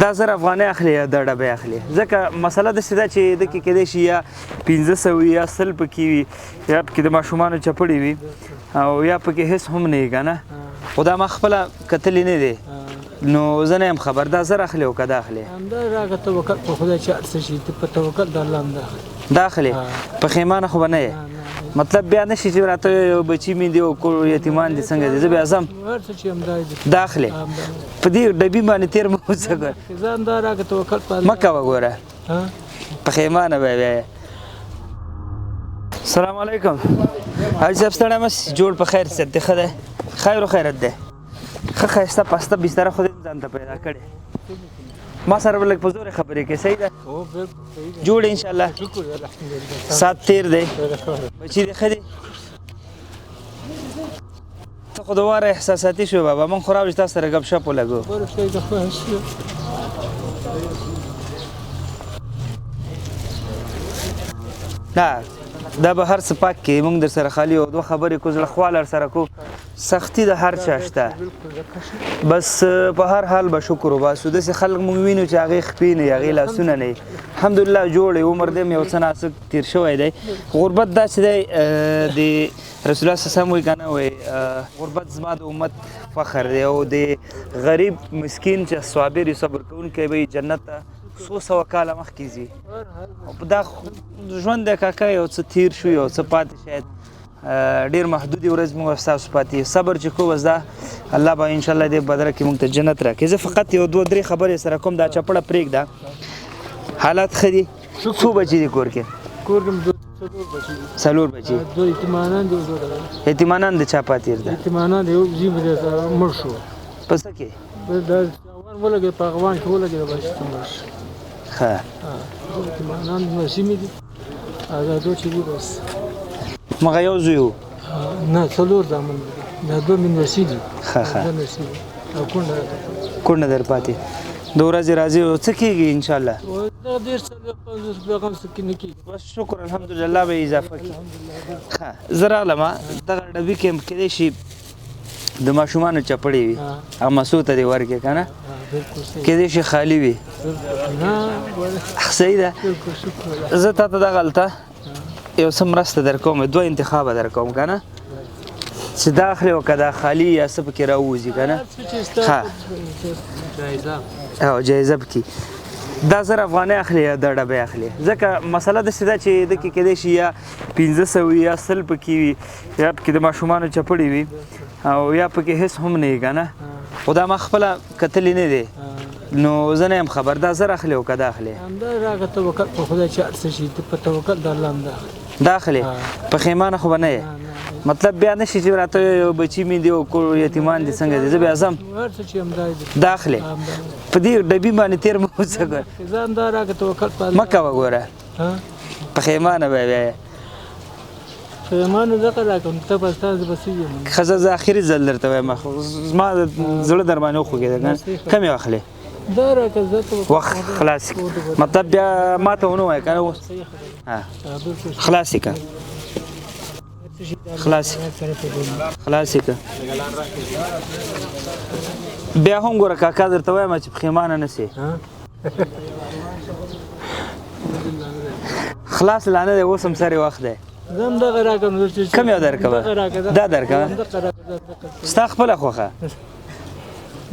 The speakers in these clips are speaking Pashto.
دا 1000 افغانۍ اخلي یا د ډبې اخلي ځکه مسله داسې ده چې د کې کېدای شي یا 1500 وي یا 100 پکې وي یا پکې د ماشومانو چپړې وي او یا پکې هېڅ هم نه وي که نه خو دا ما خپله کتلې نه دی نو زه نه یم خبر دا 1000 اخلي او که دا اخلي همدا راکړه توکل په خدای چې هر څه شي په توکل د الله هم دا اخلي دا اخلي پښیمانه خو به نه یې مطلب بیا نشي چې راته یو بچي مې دی او یتیمان دي څنګه دي زه بیا ځم هر څه چې همدا دي دا اخلي په دې ډبي باندې تېر مه اوسه ګوره زه همدا راکړه توکل په مه کوه ګوره پښیمانه به بیا السلام علیکم حاجي صاحب ستړی مه جوړ په خیر صحت دی ښه دی خیر و خیرت دی ښه ښایسته پاسته بستره خو دې ځان ته پیدا کړې ما سره به لږ په زورې خبرې کوې صحیح ده جوړ انشاءالله سات تېر دی بچي دې ښه دي ته خو د واره احساساتي شوې بابا موږ خو راوړي تاسو سره ګپ شپ ولګو نه دا به هر څه پاک کې موږ در سره خالي او دوه خبرې کو زړه خوال در سره کو سختی د هر چا شته بس په هر حال به شکر وباسو داسې خلک موږ وینو چې هغې خپې نه وي هغې لاسونه نه وي الحمدلله جوړ یې عمر دی یو څه ناڅه تېر شوی دی غربت داسې دی د رسول الله صلی الله علیه وسلم وایي که نه وایي غربت زما د امت فخر دی او د غریب مسکین چې صابر صبر کوونکی به جنت ته څو سوه کاله مخکې ځي دا ژوند دی کاکا یو څه تیر شو یو څه پاتې شاید ډېر محدودې ورځې موږ ستاسو پاتې صبر چې کوو بس دا الله به انشاءالله دې بدره کې موږ ته جنت راکړي زه فقط یو دوه درې خبرې سره کوم دا چپړه پرېږده حالات ښه دي څو بچي دي کور کې کور کې څلور بچي دوه یتیمانان دي یتیمانان د چا پاتې دي یتیمانان د یو ځي مړ شو په څه کې دا ولګېد په افغان کې ولګېد بس مړ شو ښه یتیمانان نسیمې دي ازادو چې دي بس مغه یو زوی و نه څلور زامن دا دوه مینوسي دي ښه ښه او کونډه در پاتې د ورځې راځي او څه کېږي انشاءالله دا ډېر څه 50 پیغام څه کې نه کېږي بس شکر الحمدلله به اضافه کړي ښه زه راغلم دغه ډبي کې کېدای شي د ماشومانو چپړې وي او مسو ته دې ورکړې که نه کېدای شي خالي وي صحیح ده زه تا ته دغه هلته یو څه مرسته در کوم دوه انتخابه در کوم که نه چې دا اخلي او که دا خالي یا څه پکې راووځي که نه ښه او جایزه پکې دا 1000 افغانۍ اخلي یا د ډبې اخلي ځکه مسله داسې ده چې د کې کېدای شي یا 1500 وي یا 100 پکې وي یا پکې د ماشومانو چپړې وي او یا پکې هېڅ هم نه وي که نه خو دا ما خپله کتلې نه دی نو زه نه یم خبر دا 1000 اخلي او که دا اخلي همدا راکړه توکل په خدای چې هر څه شي په توکل د الله هم دا اخلي دا اخلي پښیمانه خو به نه یې مطلب بیا نشي چې راته یو بچي مې دی او یتیمان دي څنګه دي زه بیا ځم هر څه چې همدا دي دا اخلي په دې ډبي باندې تېر مه اوسه ګوره زه همدا راکړه توکل په مه کوه ګوره پښیمانه به بیا پښیمانه دغه راکړم ته به ستا زه به څه یم ښځه زه آخري ځل درته وایم زما زړه در باندې وخوږېده کم یې واخلې دا راکړه زه ته وخت خلاص مطلب بیا ما ته ونه وایه که نه اوس خلاص یې که خلاص یې که بیا هم ګوره کاکا درته وایم چې پښیمانه نه سې خلاص لا نه دی اوس هم سر وخت دی زه هم دغه راکړم کم یو درکوه دا درکوه ستا خپله خوښه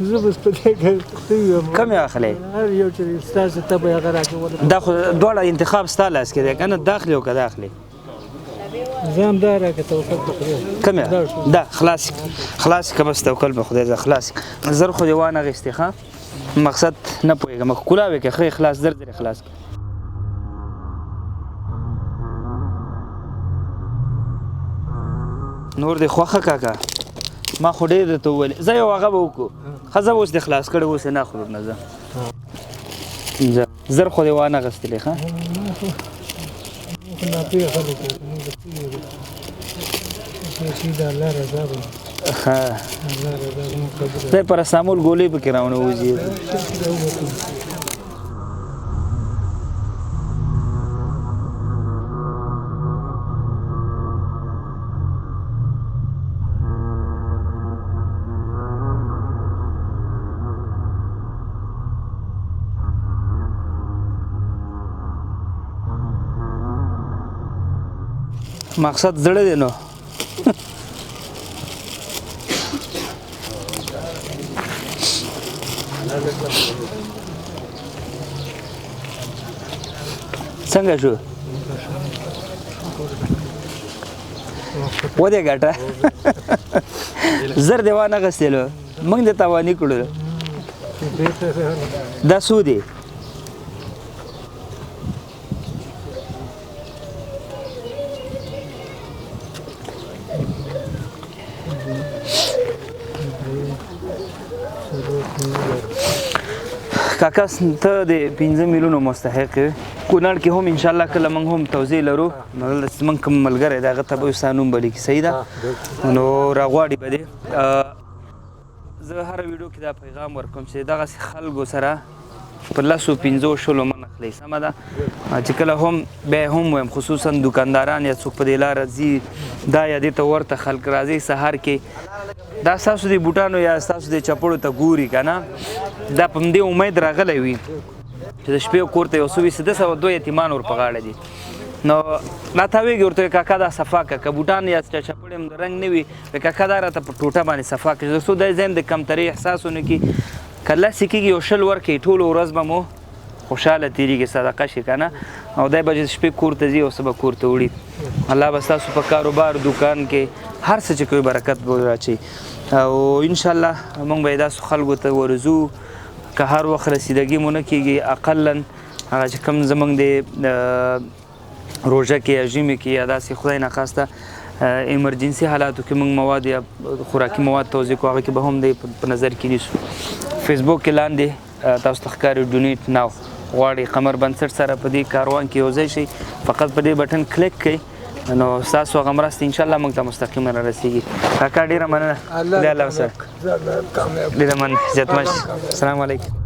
زه بس په دې کې کم یې اخلې هر یو چې ستاسو ته به هغه راکړم دا خو دواړه انتخاب ستا لاس کې دی که نه دا اخلي او که دا اخلي زه هم دا راکړه توکل په خدای کم یې دا خلاص که بس توکل په خدای زه خلاص زر خو دې وانغېستې ښه مقصد نه پوهېږم ښکلا وې که ښه خلاص در درې خلاص نور دې خوښه کاکا ما خو ډېر درته وویل زه یو هغه به وکړو ښه زه اوس دې خلاص کړی اوس یې نه اخلو نه زه زر خو دې وانغېستلې ښه ښه دی پرستامول ګولۍ پکې راونهوځي مقصد زړه دی نو څنګه شو و دې ګټه زر دی وانه غستلو موږ د تاواني کړو دا څو دی کاکا ته د 15 میلیونو مستحق کونړ کې هم انشاءالله کله موږ هم توضیح لرو نو زموږ کوم ملګری دی هغه ته به ستا نوم به لیکي صحیح ده نو راغواړي به دې زه هره ویډیو کې دا پیغام ورکوم چې دغسې خلکو سره په 10-15 من اخلئ سمه ده چې کله هم بیا هم وایم خصوصا دکانداران یا څوک په دې لاره ځي دا یا دې ته ورته خلک راځي سهار کې دا ستاسو د بوټانو یا ستاسو د چپړو ته ګوري که نه دا په همدې امید راغلی وي چې د شپې کور ته یو څه وي 2 یتیمان ور په غاړه دي نو راتاویږي ورته کاکا دا صفا که که بوټان یا چپړې هم د رنګ نه وي کاکا دا راته په ټوټه باندې صفا کړي تر څو دا ذهن د کمترۍ احساس ونه کړي که لاسې کېږي یو 100 ورکړي ټوله ورځ به مو خوشحاله تېرېږي صدقه شي که نه او دی به چې شپې کور ته ځي او څه به کور ته وړي الله به ستاسو په کاروبار دوکان کې هر څه چې کوي برکت به راچوي او انشاءالله موږ به یې داسې خلکو ته ورځو که هر وخت رسیدګي مو نه کېږي اقلا هغه چې کوم زموږ د روژه کې یا ژمي کې یا داسې خدای ناخواسته ایمرجنسي حالاتو کې موږ مواد یا خوراکي مواد توضیح کوو هغه کې به هم دی په نظر کې نیسو فیسبوک کې لاندې تاسو ته ښکاري ډونیټ ناو غواړئ قمر بنسټ سره په دې کاروان کې یوځای شئ فقط په دې بټن کلیک کړئ نو ستاسو هغه مرسته انشاءالله موږ ته مستقیما رارسیږي کاکا ډېره مننه خدای الله سره ډېره مننه عزتمن السلام علیکم